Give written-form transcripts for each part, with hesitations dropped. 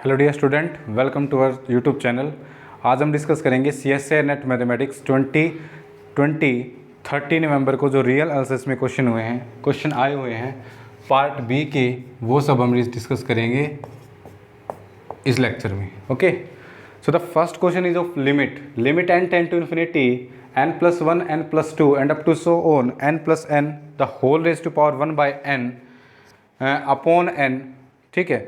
Hello dear student, welcome to our YouTube channel. आज हम discuss करेंगे CSA नेट मैथमेटिक्स 2020 30 नवंबर को जो रियल एनालिसिस में क्वेश्चन आए हुए हैं पार्ट बी के, वो सब हम डिस्कस करेंगे इस लेक्चर में। Okay, so the first question is of limit n tend to infinity n+1 n+2 and up to so on n+n the whole raise to power 1 by n upon n। ठीक है,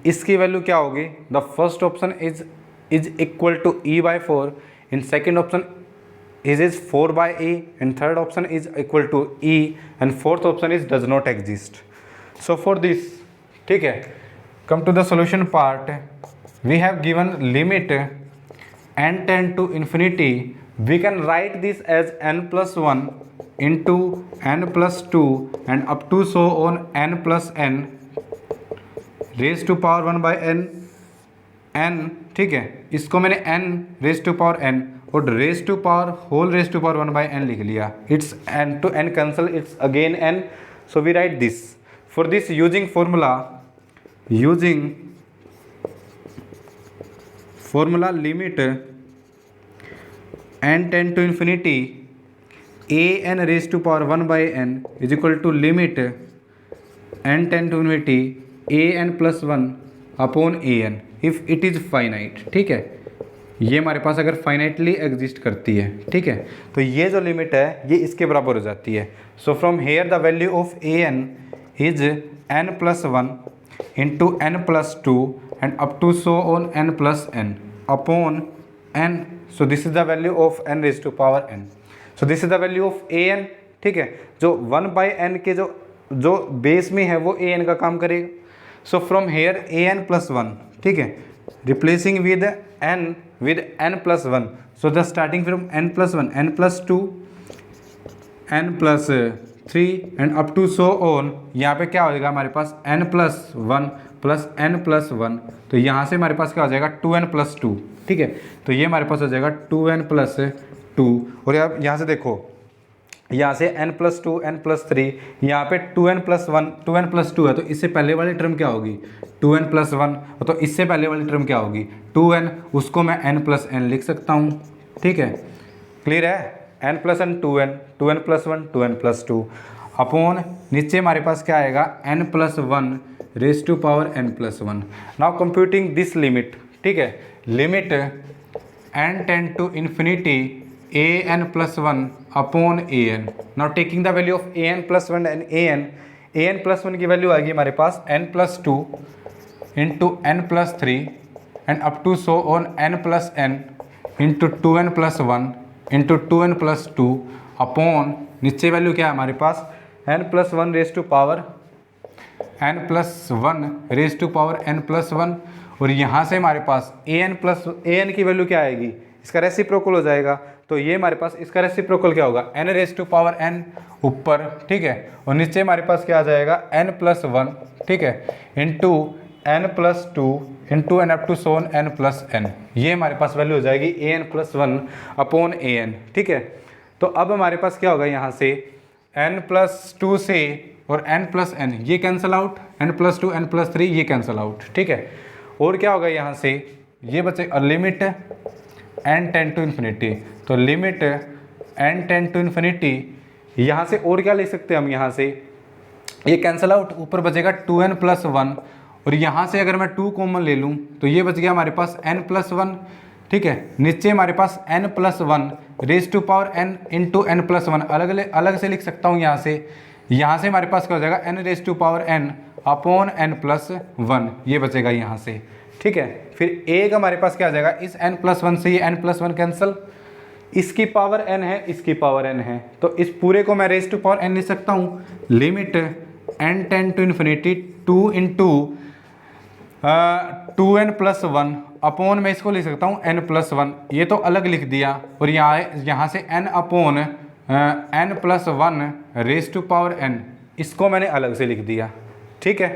इसकी value क्या होगी? The first option is equal to e/4, in second option is 4/e, in third option is equal to e, and fourth option is does not exist. So for this, ठीक है, come to the solution part. We have given limit n tend to infinity, we can write this as n+1 into n+2 and up to so on n+n raise to power 1 by n। ठीक है, इसको मैंने n raise to power n और raise to power whole raise to power 1 by n लिख लिया। It's n to n cancel, it's again n, so we write this. For this using formula limit n tend to infinity an raise to power 1 by n is equal to limit n tend to infinity an+1 upon an if it is finite. ठीक है, ये हमारे पास अगर finitely exist करती है, ठीक है, तो ये जो लिमिट है ये इसके बराबर हो जाती है। So from here the value of an is n+1 into n+2 and up to so on n+n upon n। So this is the value of n raise to power n। So this is the value of an। ठीक है, जो 1/n के जो base में है वो an का काम करेगा। सो फ्रॉम हेयर an+1, ठीक है, replacing with n+1, so the starting from n+1 n+2 n+3 and up to so on, यहाँ पे क्या हो जाएगा हमारे पास n+1 प्लस n+1, तो यहाँ से हमारे पास क्या हो जाएगा 2n+2। ठीक है, तो ये हमारे पास हो जाएगा 2n+2, और यहाँ से देखो, यहाँ से n+2 n+3, यहाँ पे 2n+1 2n+2 है, तो इससे पहले वाली टर्म क्या होगी 2n+1, तो इससे पहले वाली टर्म क्या होगी 2n, उसको मैं n+n लिख सकता हूँ। ठीक है, क्लियर है, n+n 2n 2n+1 2n+2 upon नीचे हमारे पास क्या आएगा n+1 raise to power n+1। Now computing this limit, ठीक है, limit n tend to infinity an+1 upon an। Now taking the value of an+1 and an+1 की value आएगी हमारे पास n+2 into n+3 and up to so on n+n into 2n+1 into 2n+2 upon नीचे value क्या है हमारे पास n+1 raise to power n+1 और यहाँ से हमारे पास an की वैल्यू क्या आएगी, इसका रेसिप्रोकल हो जाएगा, तो ये हमारे पास इसका रेसिप्रोकल क्या होगा n raise to power n ऊपर। ठीक है, और नीचे हमारे पास क्या आ जाएगा n+1, ठीक है, into n+2 into and up to so on n+n, ये हमारे पास वैल्यू हो जाएगी an+1 अपॉन an। ठीक है, तो अब हमारे पास क्या होगा, यहाँ से n+2 से और n+n ये कैंसिल आउट, n+2 n+3 ये कैंसिल आउट। ठीक है, और क्या होगा यहाँ से ये बचे limit n tend to infinity, तो limit n tend to infinity, यहाँ से और क्या ले सकते हैं हम, यहाँ से ये कैंसिल आउट, ऊपर बचेगा 2n+1 और यहाँ से अगर मैं 2 कॉमन ले लूँ तो ये बच गया हमारे पास n+1। ठीक है, नीचे हमारे पास n+1 raise to power n into n+1 अलग से लिख सकता हूँ। यहाँ से हमारे पास क्या हो जाएगा n raise to power n upon n+1, ये बचेगा यहाँ से। ठीक है, फिर एक हमारे पास क्या आ जाएगा, इस n+1 से ये n+1 कैंसिल, इसकी पावर n है, इसकी पावर n है, तो इस पूरे को मैं रेज टू पावर n लिख सकता हूँ। Limit n tend to infinity 2 into 2n+1 upon, मैं इसको लिख सकता हूँ n+1, ये तो अलग लिख दिया, और यहाँ से n upon n+1 raise to power n, इसको मैंने अलग से लिख दिया। ठीक है,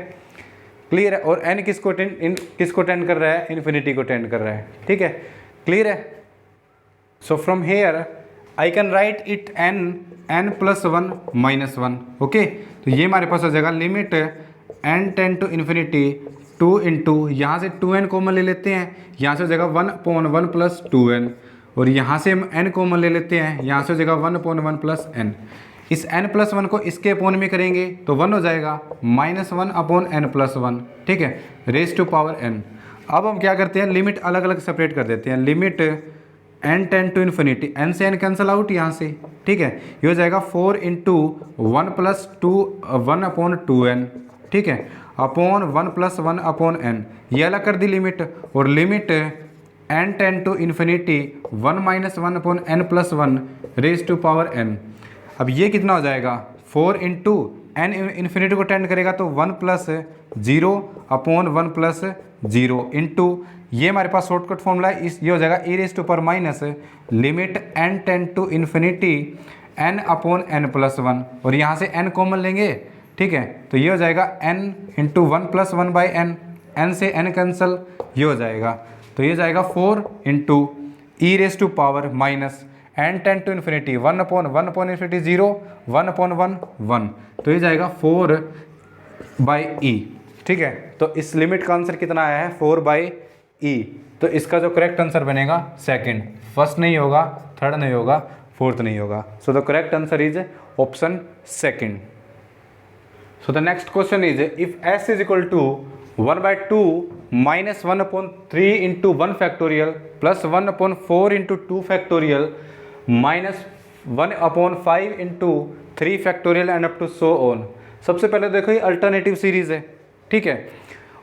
क्लियर है, और n किसको टेंड कर रहा है, इन्फिनिटी को टेंड कर रहा है। ठीक है, क्लियर है। So from here I can write it n+1 -1। Okay, तो ये हमारे पास हो जाएगा limit n tend to infinity two into यहाँ से 2n कॉमन ले लेते हैं, यहाँ से हो जाएगा 1/1 प्लस 2n, और यहाँ से हम n कॉमन ले लेते हैं, यहाँ से हो जाएगा 1/1 प्लस n। इस n प्लस 1 को इसके अपोन में करेंगे तो 1 हो जाएगा, -1/n प्लस 1, ठीक है, रेज टू पावर n। अब हम क्या करते हैं, लिमिट अलग अलग सेपरेट कर देते हैं। Limit n tend to infinity, n से n कैंसिल आउट यहाँ से, ठीक है, ये हो जाएगा 4 इंटू 1 प्लस 1/2n, ठीक है, अपॉन 1 प्लस 1/n, ये अलग कर दी लिमिट। और limit n tend to infinity 1 - 1/n plus 1 raise to power n। अब ये कितना हो जाएगा, 4 इंटू n इन्फिनिटी को टेंड करेगा तो 1 प्लस 0/1 प्लस 0 इंटू, ये हमारे पास शॉर्टकट फॉर्मूला है, इस ये हो जाएगा e raise to power minus limit n tend to infinity n/n plus 1, और यहाँ से n कॉमन लेंगे, ठीक है, तो ये हो जाएगा n into 1 plus 1/n, n से n कैंसल, ये हो जाएगा, तो ये जाएगा 4 into e raise to power minus n tend to infinity 1/1 0, 1/1 1, तो ये जाएगा 4/e, ठीक है। तो इस लिमिट का आंसर कितना आया है, 4/e। तो इसका जो करेक्ट आंसर बनेगा सेकंड, फर्स्ट नहीं होगा, थर्ड नहीं होगा, फोर्थ नहीं होगा। So the correct answer is option second. So the next question is, if s is equal to 1/2 minus 1/3 into 1 factorial plus 1/4 into 2 factorial minus 1/5 into 3 factorial and up to so on। सबसे पहले देखो ये alternative series है, ठीक है,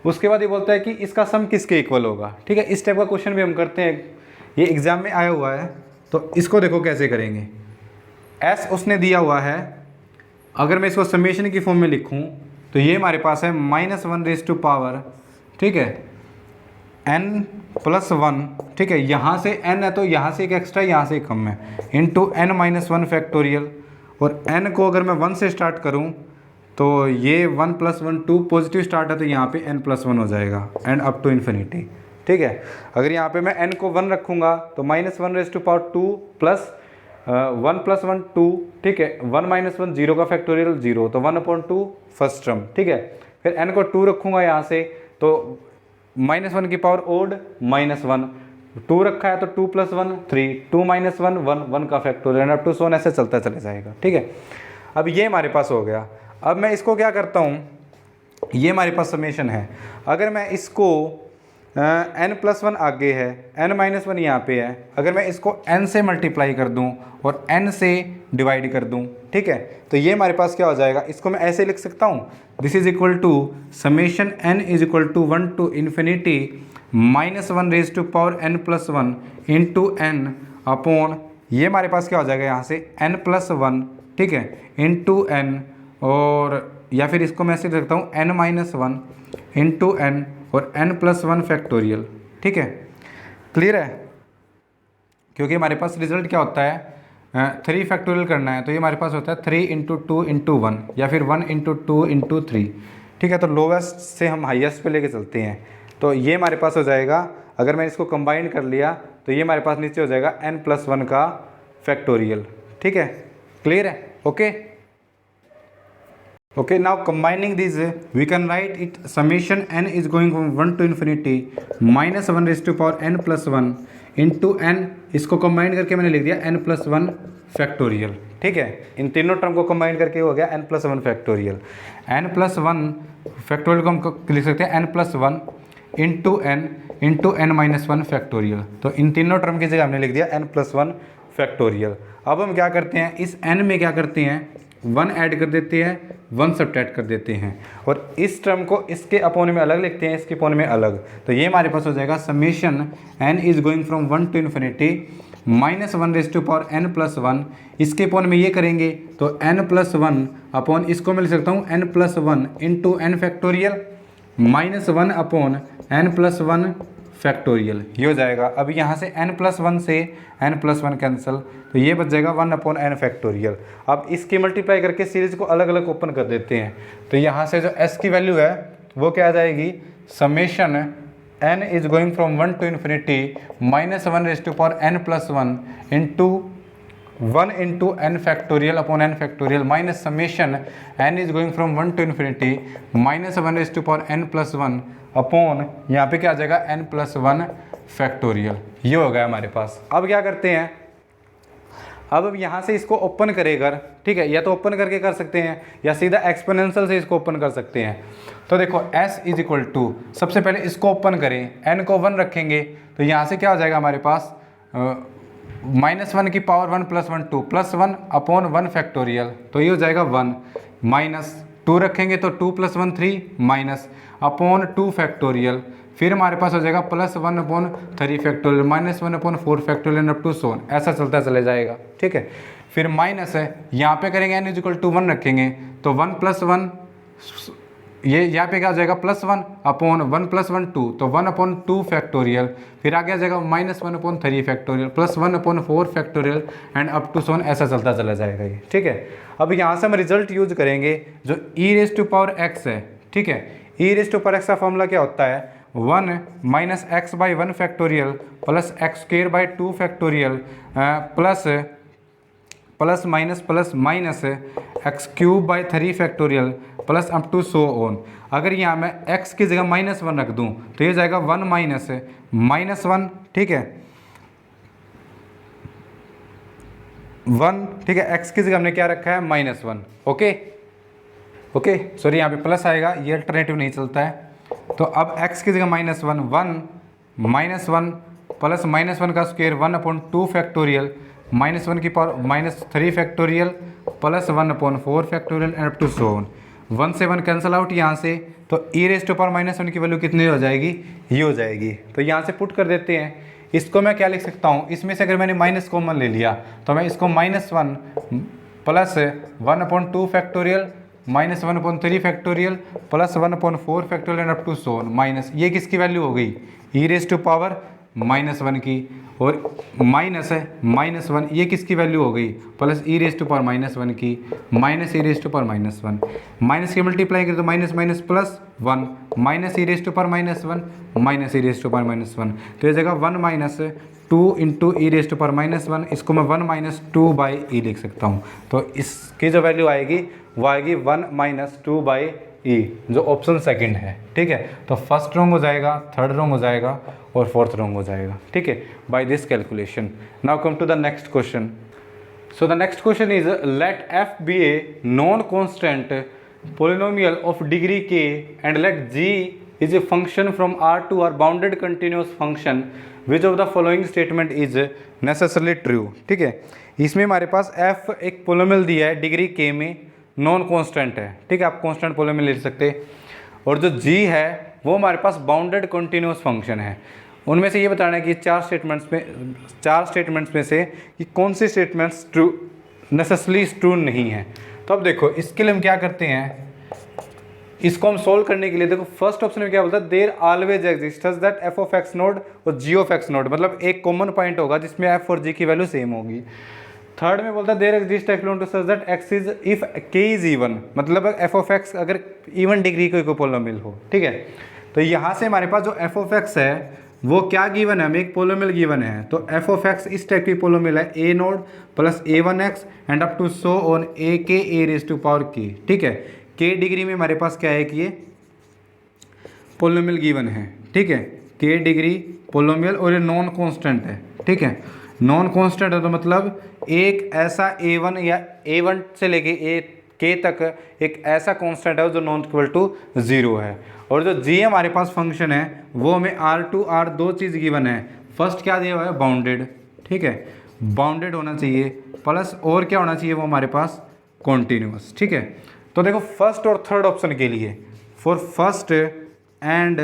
उसके बाद ये बोलता है कि इसका सम किसके इक्वल होगा, ठीक है। इस टाइप का क्वेश्चन भी हम करते हैं, ये एग्जाम में आया हुआ है, तो इसको देखो कैसे करेंगे। s उसने दिया हुआ है, अगर मैं इसको समेशन की फॉर्म में लिखूं तो ये हमारे पास है -1 रेज टू पावर, ठीक है, n प्लस 1, ठीक है, यहाँ से n है तो यहाँ से एक एक्स्ट्रा, यहाँ से एक कम है, इंटू n - 1 फैक्टोरियल, और n को अगर मैं 1 से स्टार्ट करूँ तो ये 1 + 1 2 पॉजिटिव स्टार्ट है, तो यहाँ पे n + 1 हो जाएगा एंड अप टू इन्फिनिटी, ठीक है। अगर यहाँ पे मैं n को 1 रखूँगा तो -1 रेज टू पावर 2 प्लस 1 + 1 2, ठीक है, 1 - 1 0 का फैक्टोरियल 0, तो 1/2 फर्स्ट टर्म, ठीक है। फिर n को 2 रखूँगा यहाँ से तो -1 की पावर ओड -1, 2 रखा है तो 2 + 1 3, 2 - 1 1, 1 का फैक्टोरियल अप टू 100 ऐसे चलता चले जाएगा, ठीक है। अब ये हमारे पास हो गया। अब मैं इसको क्या करता हूँ, ये हमारे पास समेशन है, अगर मैं इसको n + 1 आगे है, n - 1 यहाँ पे है, अगर मैं इसको n से मल्टीप्लाई कर दूँ और n से डिवाइड कर दूँ, ठीक है, तो ये हमारे पास क्या हो जाएगा, इसको मैं ऐसे लिख सकता हूँ, this is equal to summation n is equal to 1 to infinity -1 raise to power n + 1 into n upon, ये हमारे पास क्या हो जाएगा यहाँ से n + 1, ठीक है, इंटू n, और या फिर इसको मैं ऐसे रखता हूँ n - 1 इंटू n और n + 1 फैक्टोरियल, ठीक है, क्लियर है। क्योंकि हमारे पास रिजल्ट क्या होता है, 3 फैक्टोरियल करना है, तो ये हमारे पास होता है 3 × 2 × 1 या फिर 1 × 2 × 3, ठीक है। तो लोवेस्ट से हम हाईएस्ट पे लेके चलते हैं, तो ये हमारे पास हो जाएगा, अगर मैं इसको कंबाइन कर लिया तो ये हमारे पास नीचे हो जाएगा n + 1 का फैक्टोरियल, ठीक है, क्लियर है, okay. Okay, now combining these, we can write it summation n is going from 1 to infinity -1 raised to power n + 1 into n, इसको कंबाइन करके मैंने लिख दिया n + 1 फैक्टोरियल, ठीक है। इन तीनों टर्म को कंबाइन करके हो गया n + 1 फैक्टोरियल। n + 1 फैक्टोरियल को हम लिख सकते हैं n + 1 इंटू n - 1 फैक्टोरियल। तो इन तीनों टर्म की जगह हमने लिख दिया n + 1 फैक्टोरियल। अब हम क्या करते हैं, इस n में क्या करते हैं, 1 ऐड कर देते हैं, 1 सब्ट्रैक्ट कर देते हैं, और इस टर्म को इसके अपोन में अलग लिखते हैं, इसके अपोन में अलग। तो ये हमारे पास हो जाएगा summation n is going from 1 to infinity -1 raise to power n + 1, इसके अपोन में ये करेंगे तो n + 1 अपॉन, इसको मैं लिख सकता हूँ n + 1 into n factorial -1 upon n + 1 factorial, ये हो जाएगा। अब यहाँ से n + 1 से n + 1 कैंसिल, तो ये बच जाएगा 1/n फैक्टोरियल। अब इसकी मल्टीप्लाई करके सीरीज को अलग अलग ओपन कर देते हैं, तो यहाँ से जो s की वैल्यू है वो क्या आ जाएगी, summation n is going from 1 to infinity -1 raise to power n + 1 into 1 into n factorial upon n factorial minus summation n is going from 1 to infinity minus 1 raise to power n plus 1 upon यहाँ पे क्या आ जाएगा N plus 1 factorial. ये हो गया हमारे पास। अब क्या करते हैं, अब यहाँ से इसको ओपन करेगा, ठीक है, या तो ओपन करके कर सकते हैं या सीधा एक्सपोनेंशियल से इसको ओपन कर सकते हैं। तो देखो s इज इक्वल टू, सबसे पहले इसको ओपन करें, n को 1 रखेंगे तो यहाँ से क्या हो जाएगा हमारे पास -1 की power 1 plus 1 2 plus 1 upon 1 factorial, तो ये हो जाएगा 1 माइनस 2 रखेंगे तो 2 प्लस 1 3 माइनस अपॉन 2 फैक्टोरियल, फिर हमारे पास हो जाएगा plus 1 upon 3 factorial minus 1 upon 4 factorial up to so on, ऐसा चलता चले जाएगा, ठीक है। फिर माइनस है, यहाँ पे करेंगे n इज इक्वल टू 1 रखेंगे तो 1 प्लस 1, ये यहाँ पे क्या हो जाएगा प्लस 1 अपॉन 1 प्लस 1 2, तो 1 अपॉन 2 फैक्टोरियल, फिर आगे आ जाएगा minus 1 upon 3 factorial plus 1 upon 4 factorial and up to so on, ऐसा चलता चला जाएगा ये, ठीक है। अब यहाँ से हम रिजल्ट यूज करेंगे जो e raise to power x है, ठीक है। E raise to power x का फॉर्मूला क्या होता है, 1 minus x by 1 factorial plus x square by 2 factorial plus minus x cube by 3 factorial plus up to so on. अगर यहाँ मैं x की जगह -1 रख दूँ तो ये जाएगा 1 माइनस 1, ठीक है, 1, ठीक है। x की जगह हमने क्या रखा है -1, ओके सॉरी यहाँ पे प्लस आएगा, ये अल्टरनेटिव नहीं चलता है। तो अब x की जगह -1 प्लस -1 का स्क्वायर 1 अपॉन 2 फैक्टोरियल -1 की power -3 factorial plus 1 upon 4 factorial and up to so on. 1 से 1 कैंसिल आउट यहाँ से, तो e रेज़ टू पावर -1 की वैल्यू कितनी हो जाएगी, ये हो जाएगी। तो यहाँ से पुट कर देते हैं, इसको मैं क्या लिख सकता हूँ, इसमें से अगर मैंने माइनस कॉमन ले लिया तो मैं इसको -1 plus 1 upon 2 factorial minus 1 upon 3 factorial plus 1 upon 4 factorial and up to so on minus, ये किसकी वैल्यू हो गई, e रेज़ टू पावर -1 की, और माइनस है -1, ये किसकी वैल्यू हो गई, plus e raise to power -1 की minus e raise to power -1, minus की मल्टीप्लाई करें तो minus minus plus 1 minus e raise to power -1 minus e raise to power -1, तो ये जगह 1 minus 2 into e raise to power -1, इसको मैं 1 minus 2 by E लिख सकता हूँ। तो इसकी जो वैल्यू आएगी वो आएगी 1 माइनस 2 बाई ई, जो ऑप्शन सेकंड है, ठीक है। तो फर्स्ट रॉन्ग हो जाएगा, थर्ड रॉन्ग हो जाएगा और फोर्थ रॉन्ग हो जाएगा, ठीक है, by this calculation. Now come to the next question. So the next question is let f b a non constant polynomial of degree k and let g is a function from R to R bounded continuous function which of the following statement is necessarily true, ठीक है। इसमें हमारे पास f एक पोलोमियल दिया है degree k में, non constant है, ठीक है, आप कांस्टेंट पोलोमियल ले सकते, और जो g है वो हमारे पास बाउंडेड कंटिन्यूस फंक्शन है। उनमें से ये बताना है कि चार स्टेटमेंट्स में से कि कौन से स्टेटमेंट्स ट्रू नेसेसरली ट्रू नहीं है। तो अब देखो इसके लिए हम क्या करते हैं, इसको हम सोल्व करने के लिए देखो फर्स्ट ऑप्शन में क्या बोलता है, there always exist that f of x naught और जी ऑफ एक्स नोड, मतलब एक कॉमन पॉइंट होगा जिसमें एफ और जी की वैल्यू सेम होगी। थर्ड में बोलता है देयर एग्जिस्ट एक्लोन to such that x is if k is even, मतलब एफ ऑफ एक्स अगर इवन डिग्री कोई पोलोमियल हो, ठीक है। तो यहाँ से हमारे पास जो एफ ऑफ एक्स है वो क्या गिवन है, हमें एक पोलोमियल गिवन है, तो एफ ऑफ एक्स इस टाइप की पोलोमियल है A naught plus a1x and up to so on A K A rays to power के, ठीक है। के डिग्री में हमारे पास क्या है कि ये पोलोमियल गिवन है, ठीक है, के डिग्री पोलोमियल, और ये नॉन कांस्टेंट है, ठीक है। नॉन कांस्टेंट है तो मतलब एक ऐसा a1 या a1 से लेके ए के तक एक ऐसा कांस्टेंट है जो नॉन इक्वल टू 0 है। और जो जी हमारे पास फंक्शन है वो हमें R टू R दो चीज़ गिवन है, फर्स्ट क्या दिया हुआ है बाउंडेड, ठीक है, बाउंडेड होना चाहिए, प्लस और क्या होना चाहिए वो हमारे पास कॉन्टीन्यूअस, ठीक है। तो देखो फर्स्ट और थर्ड ऑप्शन के लिए, for first and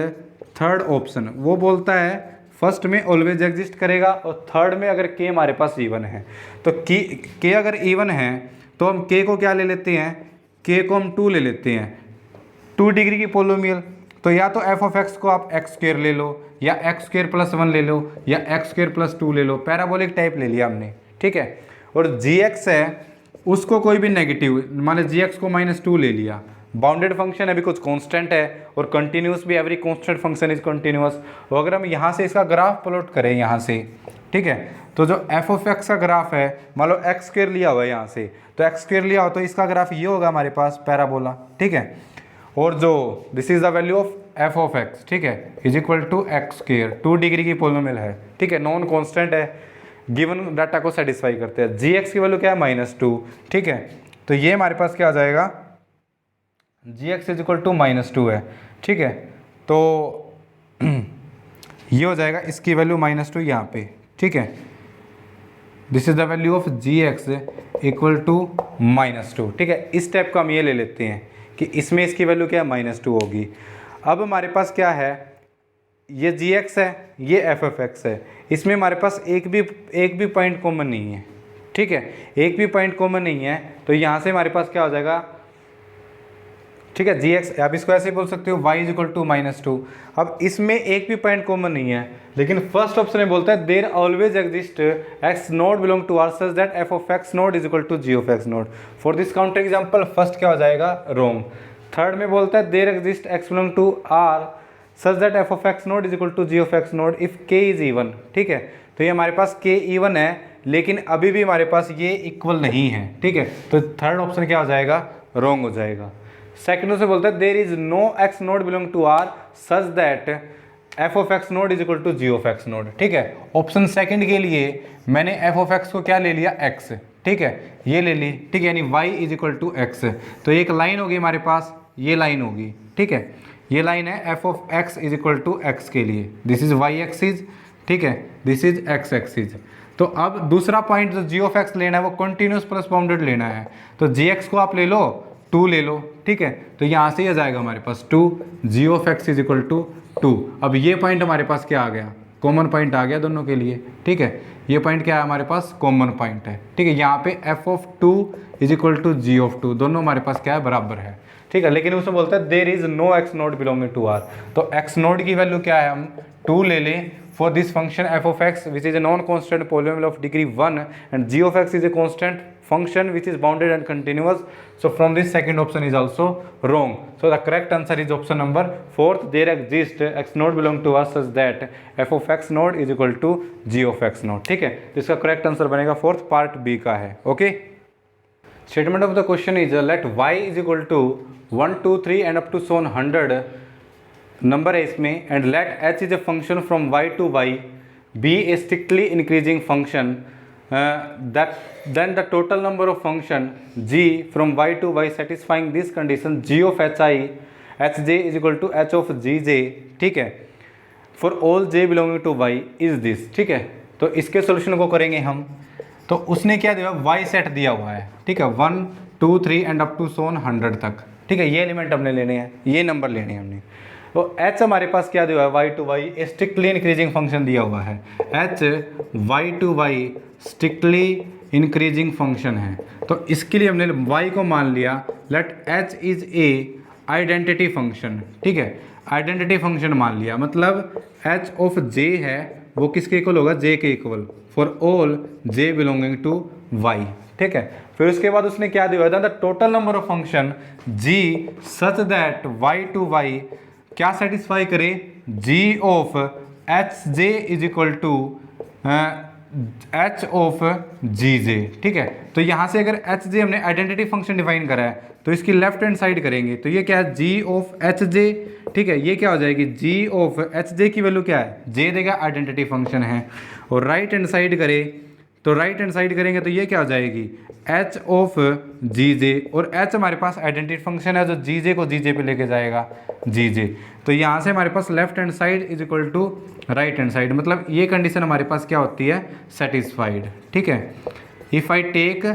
third option वो बोलता है फर्स्ट में ऑलवेज एग्जिस्ट करेगा और थर्ड में अगर के हमारे पास इवन है, तो के अगर इवन है तो हम के को क्या ले लेते हैं, के को हम 2 ले लेते हैं, 2 डिग्री की पोलोमियल, तो या तो एफ ऑफ एक्स को आप एक्स स्क्वायर ले लो या एक्स स्क्वायर प्लस 1 ले लो या एक्स स्क्वायर प्लस 2 ले लो, पैराबोलिक टाइप ले लिया हमने, ठीक है। और जी एक्स है उसको कोई भी नेगेटिव, मान लो जी एक्स को -2 ले लिया बाउंडेड फंक्शन अभी कुछ कांस्टेंट है और कंटिन्यूस भी, every constant function is continuous. और अगर हम यहाँ से इसका ग्राफ प्लॉट करें यहाँ से, ठीक है, तो जो एफ ऑफ एक्स का ग्राफ है, मान लो एक्स स्क्वायर लिया हुआ है यहाँ से, तो एक्स स्क्वायर लिया हो तो इसका ग्राफ ये होगा हमारे पास पैराबोला, ठीक है। और जो this is the value of f of x, ठीक है, is equal to x square, 2 degree की पोलिनोमियल है, ठीक है, नॉन कांस्टेंट है, गिवन डाटा को सेटिस्फाई करते हैं। जी एक्स की वैल्यू क्या है -2, ठीक है, तो ये हमारे पास क्या आ जाएगा, जी एक्स इज इक्वल टू -2 है, ठीक है, तो ये हो जाएगा इसकी वैल्यू -2 यहाँ पे, ठीक है, this is the value of g x equal to -2, ठीक है। इस स्टेप को हम ये ले लेते हैं कि इसमें इसकी वैल्यू क्या है, -2 होगी। अब हमारे पास क्या है, ये जी एक्स है, ये एफ एफ एक्स है, इसमें हमारे पास एक भी पॉइंट कॉमन नहीं है, ठीक है, एक भी पॉइंट कॉमन नहीं है, तो यहाँ से हमारे पास क्या हो जाएगा, ठीक है, जी एक्स, आप इसको ऐसे बोल सकते हो y इज इक्वल टू -2। अब इसमें एक भी पॉइंट कॉमन नहीं है, लेकिन फर्स्ट ऑप्शन में बोलता है there always exist x naught belong to r such that f of x naught is equal to g of x naught. For this counter example first क्या हो जाएगा, रॉन्ग। थर्ड में बोलता है there exist x belong to r such that f of x naught is equal to g of x naught if k is even, ठीक है, तो ये हमारे पास k इवन है, लेकिन अभी भी हमारे पास ये इक्वल नहीं है, ठीक है, तो थर्ड ऑप्शन क्या हो जाएगा, रॉन्ग हो जाएगा। सेकंड से बोलता है there is no x naught belong to r such that f of x naught is equal to g of x naught, ठीक है। ऑप्शन सेकंड के लिए मैंने f ऑफ x को क्या ले लिया, x, ठीक है, ये ले ली, ठीक है, यानी y is equal to x, तो एक लाइन होगी हमारे पास, ये लाइन होगी, ठीक है, ये लाइन है f of x is equal to x के लिए, दिस इज y एक्सिस, ठीक है, दिस इज x एक्सिस। तो अब दूसरा पॉइंट जो g ऑफ x लेना है वो कंटिन्यूस प्लस बाउंडेड लेना है, तो gx को आप ले लो, 2 ले लो, ठीक है, तो यहाँ से आ जाएगा हमारे पास 2, G of x is equal to 2। अब ये पॉइंट हमारे पास क्या आ गया, कॉमन पॉइंट आ गया दोनों के लिए, ठीक है, ये पॉइंट क्या है हमारे पास, कॉमन पॉइंट है, ठीक है, यहाँ पे f of 2 is equal to g of 2, दोनों हमारे पास क्या है, बराबर है, ठीक है। लेकिन उसमें बोलता है there is no x naught belonging to r, तो एक्स नोड की वैल्यू क्या है, हम 2 ले लें for this function f of x which is a non constant polynomial of degree 1 and g of x is a constant function which is bounded and continuous. So from this second option is also wrong. So the correct answer is option number 4th. There exists x node belong to us such that f of x node is equal to g of x node. ठीक है, तो इसका correct answer बनेगा 4th part B का है। Okay, statement of the question is let y is equal to 1 2 3 and up to so 100 number है इसमें, and let h is a function from y to y be a strictly increasing function that then the total number of function g from y to y satisfying this condition g of hi hj is equal to h of gj, ठीक है, for all j belonging to y is this, ठीक है। तो इसके solution को करेंगे हम, तो उसने क्या दिया, y सेट दिया हुआ है, ठीक है, 1 2 3 एंड अप टू सोन 100 तक, ठीक है, ये एलिमेंट हमने लेने हैं, ये नंबर लेने हैं हमने। तो h हमारे पास क्या दिया हुआ है, y to y strictly increasing function दिया हुआ है, h y to y strictly increasing function है, तो इसके लिए हमने y को मान लिया let h is a identity function, ठीक है, आइडेंटिटी फंक्शन मान लिया, मतलब h ऑफ j है वो किसके इक्वल होगा, j के equal for all j belonging to y, ठीक है। फिर उसके बाद उसने क्या दिया था, the total number of function g such that y to y क्या सेटिस्फाई करे, g of H J is equal to H of G J, ठीक है। तो यहाँ से अगर एच जे हमने आइडेंटिटी फंक्शन डिफाइन करा है तो इसकी लेफ्ट हैंड साइड करेंगे तो ये क्या है, g ऑफ एच जे, ठीक है, ये क्या हो जाएगी, g ऑफ एच जे की वैल्यू क्या है, j देगा, आइडेंटिटी फंक्शन है। और राइट हैंड साइड करे तो राइट हैंड साइड करेंगे तो ये क्या हो जाएगी, h ऑफ जी जे, और h हमारे पास आइडेंटिटी फंक्शन है जो जी जे को जी जे पे लेके जाएगा, जी जे। तो यहाँ से हमारे पास left hand side is equal to right hand side, मतलब ये कंडीशन हमारे पास क्या होती है, सेटिस्फाइड, ठीक है। If I take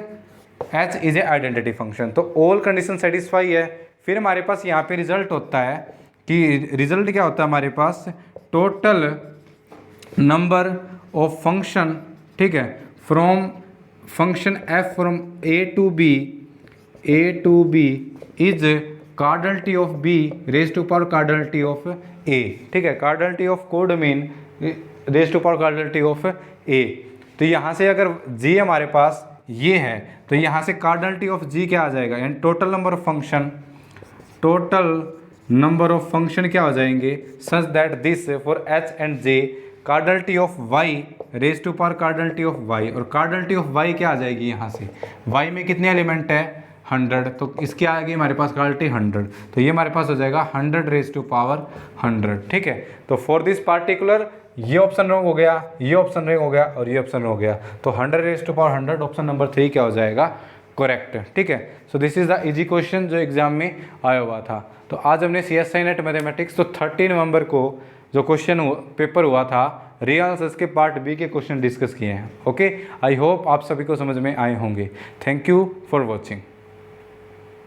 h is a identity function, तो ऑल कंडीशन सेटिस्फाई है। फिर हमारे पास यहाँ पे रिजल्ट होता है कि रिजल्ट क्या होता है हमारे पास, टोटल नंबर ऑफ फंक्शन, ठीक है, from function f from a to b is cardinality of b raise to power cardinality of a, ठीक है, cardinality of codomain raise to power cardinality of a। तो यहाँ से अगर g हमारे पास ये है तो यहाँ से कार्डिनलिटी ऑफ g क्या आ जाएगा, यानी total number of function, total number of function क्या हो जाएंगे such that this for h and j cardinality of y raise to power cardinality of y, और कार्डिनलिटी ऑफ वाई क्या आ जाएगी यहाँ से, वाई में कितने एलिमेंट है 100, तो इसकी आ गई हमारे पास कार्डिनलिटी 100, तो ये हमारे पास हो जाएगा 100 रेज टू पावर 100। ठीक है, तो फॉर दिस पार्टिकुलर ये ऑप्शन रॉन्ग हो गया, ये ऑप्शन रॉन्ग हो गया और ये ऑप्शन हो गया, तो 100 raise to power 100 option number 3 क्या हो जाएगा करेक्ट। ठीक है, so this is the easy question जो एग्जाम में आया हुआ था। तो आज हमने CSI नेट मैथमेटिक्स तो 30 नवंबर को जो क्वेश्चन पेपर हुआ था रियल आंसर्स के पार्ट बी के क्वेश्चन डिस्कस किए हैं। ओके, आई होप आप सभी को समझ में आए होंगे। Thank you for watching.